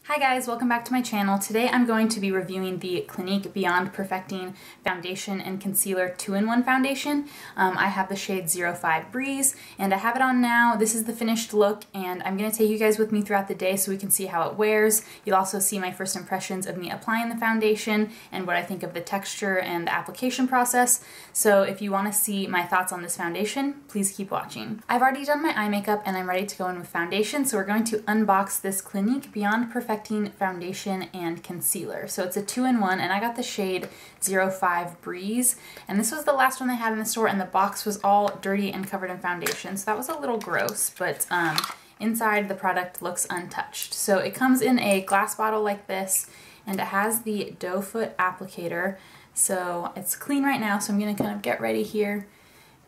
Hi guys, welcome back to my channel. Today I'm going to be reviewing the Clinique Beyond Perfecting Foundation and Concealer 2-in-1 foundation. I have the shade 05 Breeze and I have it on now. This is the finished look and I'm going to take you guys with me throughout the day so we can see how it wears. You'll also see my first impressions of me applying the foundation and what I think of the texture and the application process. So if you want to see my thoughts on this foundation, please keep watching. I've already done my eye makeup and I'm ready to go in with foundation, so we're going to unbox this Clinique Beyond Perfecting Foundation and Concealer. So it's a 2-in-1 and I got the shade 05 Breeze, and this was the last one they had in the store and the box was all dirty and covered in foundation, so that was a little gross, but inside the product looks untouched. So it comes in a glass bottle like this and it has the doe foot applicator, so it's clean right now, so I'm going to kind of get ready here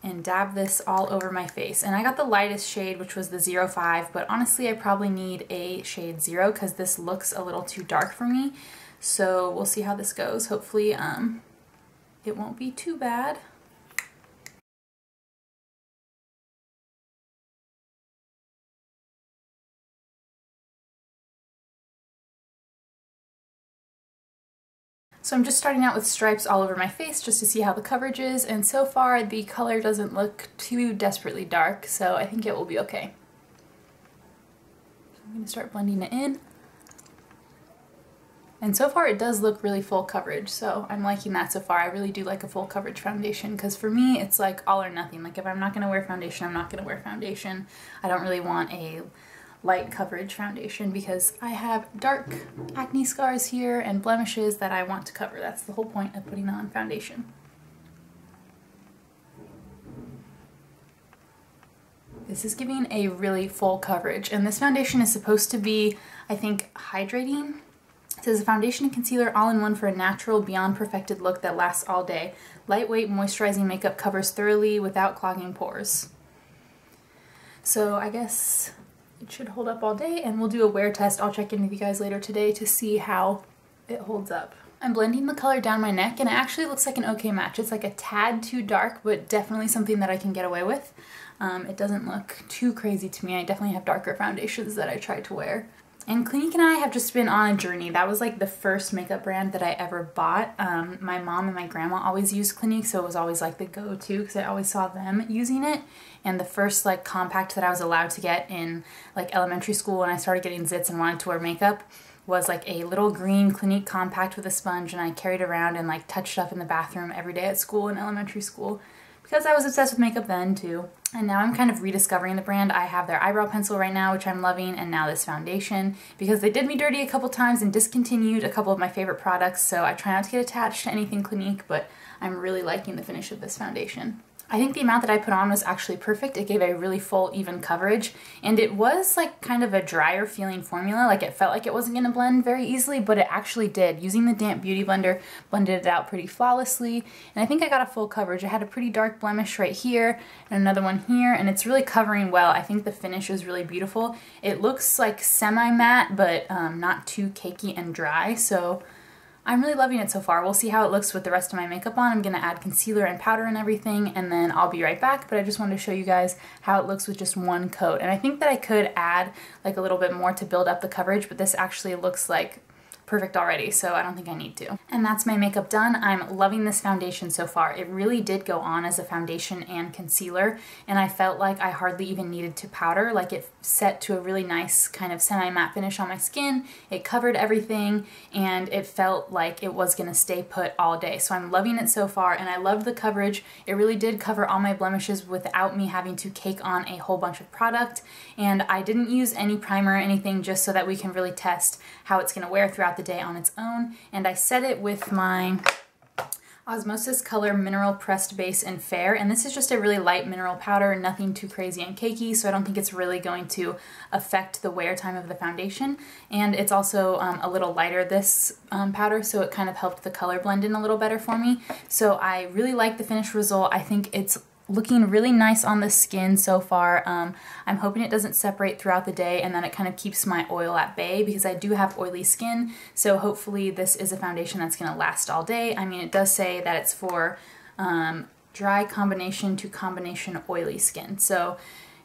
and dab this all over my face. And I got the lightest shade, which was the 05, but honestly I probably need a shade 0 because this looks a little too dark for me. So we'll see how this goes. Hopefully it won't be too bad. So I'm just starting out with stripes all over my face just to see how the coverage is, and so far the color doesn't look too desperately dark, so I think it will be okay. So I'm going to start blending it in. And so far it does look really full coverage, so I'm liking that so far. I really do like a full coverage foundation because for me it's like all or nothing. Like if I'm not going to wear foundation, I'm not going to wear foundation. I don't really want a light coverage foundation because I have dark acne scars here and blemishes that I want to cover. That's the whole point of putting on foundation. This is giving a really full coverage, and this foundation is supposed to be, I think, hydrating. It says a foundation and concealer all-in-one for a natural, beyond perfected look that lasts all day. Lightweight, moisturizing makeup covers thoroughly without clogging pores. So I guess it should hold up all day, and we'll do a wear test. I'll check in with you guys later today to see how it holds up. I'm blending the color down my neck and it actually looks like an okay match. It's like a tad too dark, but definitely something that I can get away with. It doesn't look too crazy to me. I definitely have darker foundations that I try to wear. And Clinique and I have just been on a journey. That was like the first makeup brand that I ever bought. My mom and my grandma always used Clinique, so it was always like the go-to because I always saw them using it. And the first like compact that I was allowed to get in like elementary school when I started getting zits and wanted to wear makeup was like a little green Clinique compact with a sponge, and I carried around and like touched up in the bathroom every day at school in elementary school because I was obsessed with makeup then too. And now I'm kind of rediscovering the brand. I have their eyebrow pencil right now, which I'm loving, and now this foundation because they did me dirty a couple times and discontinued a couple of my favorite products, so I try not to get attached to anything Clinique, but I'm really liking the finish of this foundation. I think the amount that I put on was actually perfect. It gave a really full, even coverage, and it was like kind of a drier feeling formula. Like it felt like it wasn't going to blend very easily, but it actually did. Using the damp beauty blender, blended it out pretty flawlessly, and I think I got a full coverage. I had a pretty dark blemish right here and another one here, and it's really covering well. I think the finish is really beautiful. It looks like semi-matte, but not too cakey and dry, so I'm really loving it so far. We'll see how it looks with the rest of my makeup on. I'm going to add concealer and powder and everything, and then I'll be right back, but I just wanted to show you guys how it looks with just one coat. And I think that I could add like a little bit more to build up the coverage, but this actually looks like perfect already, so I don't think I need to. And that's my makeup done. I'm loving this foundation so far. It really did go on as a foundation and concealer, and I felt like I hardly even needed to powder. Like it set to a really nice kind of semi-matte finish on my skin. It covered everything, and it felt like it was gonna stay put all day. So I'm loving it so far, and I loved the coverage. It really did cover all my blemishes without me having to cake on a whole bunch of product, and I didn't use any primer or anything, just so that we can really test how it's gonna wear throughout the day on its own. And I set it with my Osmosis Color Mineral Pressed Base in Fair, and this is just a really light mineral powder, nothing too crazy and cakey, so I don't think it's really going to affect the wear time of the foundation. And it's also a little lighter, this powder, so it kind of helped the color blend in a little better for me. So I really like the finished result. I think it's looking really nice on the skin so far. I'm hoping it doesn't separate throughout the day and that it kind of keeps my oil at bay because I do have oily skin, so hopefully this is a foundation that's going to last all day. I mean, it does say that it's for dry combination to combination oily skin, so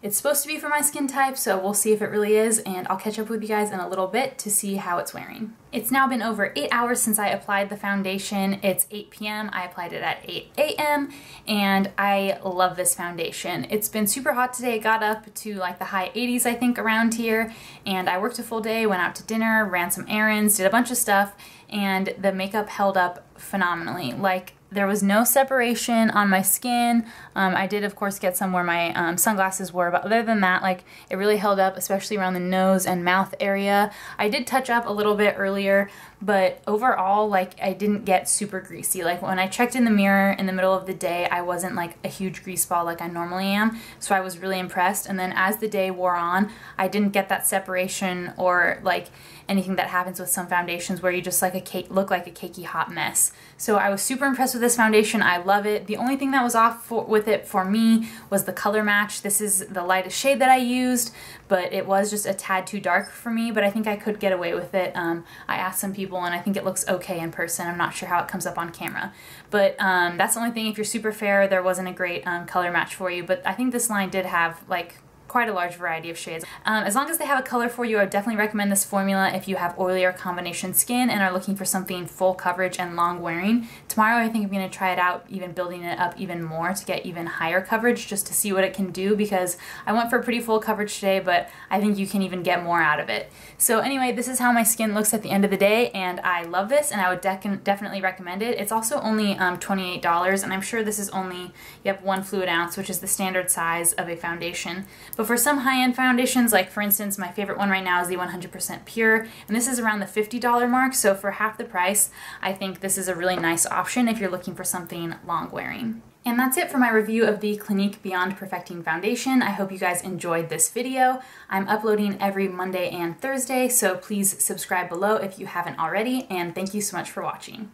It's supposed to be for my skin type, so we'll see if it really is, and I'll catch up with you guys in a little bit to see how it's wearing. It's now been over 8 hours since I applied the foundation. It's 8 p.m. I applied it at 8 a.m. and I love this foundation. It's been super hot today. It got up to like the high 80s, I think, around here, and I worked a full day, went out to dinner, ran some errands, did a bunch of stuff, and the makeup held up phenomenally. Like, there was no separation on my skin. I did, of course, get some where my sunglasses were, but other than that, like, it really held up, especially around the nose and mouth area. I did touch up a little bit earlier, but overall, like, I didn't get super greasy. Like, when I checked in the mirror in the middle of the day, I wasn't like a huge grease ball like I normally am, so I was really impressed. And then as the day wore on, I didn't get that separation or like anything that happens with some foundations where you just like look like a cakey hot mess. So I was super impressed with this foundation. I love it. The only thing that was off with it for me was the color match. This is the lightest shade that I used, but it was just a tad too dark for me, but I think I could get away with it. I asked some people and I think it looks okay in person. I'm not sure how it comes up on camera, but that's the only thing. If you're super fair, there wasn't a great color match for you, but I think this line did have like quite a large variety of shades. As long as they have a color for you, I would definitely recommend this formula if you have oily or combination skin and are looking for something full coverage and long wearing. Tomorrow I think I'm going to try it out, even building it up even more to get even higher coverage, just to see what it can do, because I went for pretty full coverage today, but I think you can even get more out of it. So anyway, this is how my skin looks at the end of the day, and I love this, and I would definitely recommend it. It's also only $28, and I'm sure this is only, you have 1 fluid ounce, which is the standard size of a foundation. But for some high-end foundations, like for instance, my favorite one right now is the 100% Pure, and this is around the $50 mark, so for half the price, I think this is a really nice option if you're looking for something long-wearing. And that's it for my review of the Clinique Beyond Perfecting Foundation. I hope you guys enjoyed this video. I'm uploading every Monday and Thursday, so please subscribe below if you haven't already, and thank you so much for watching.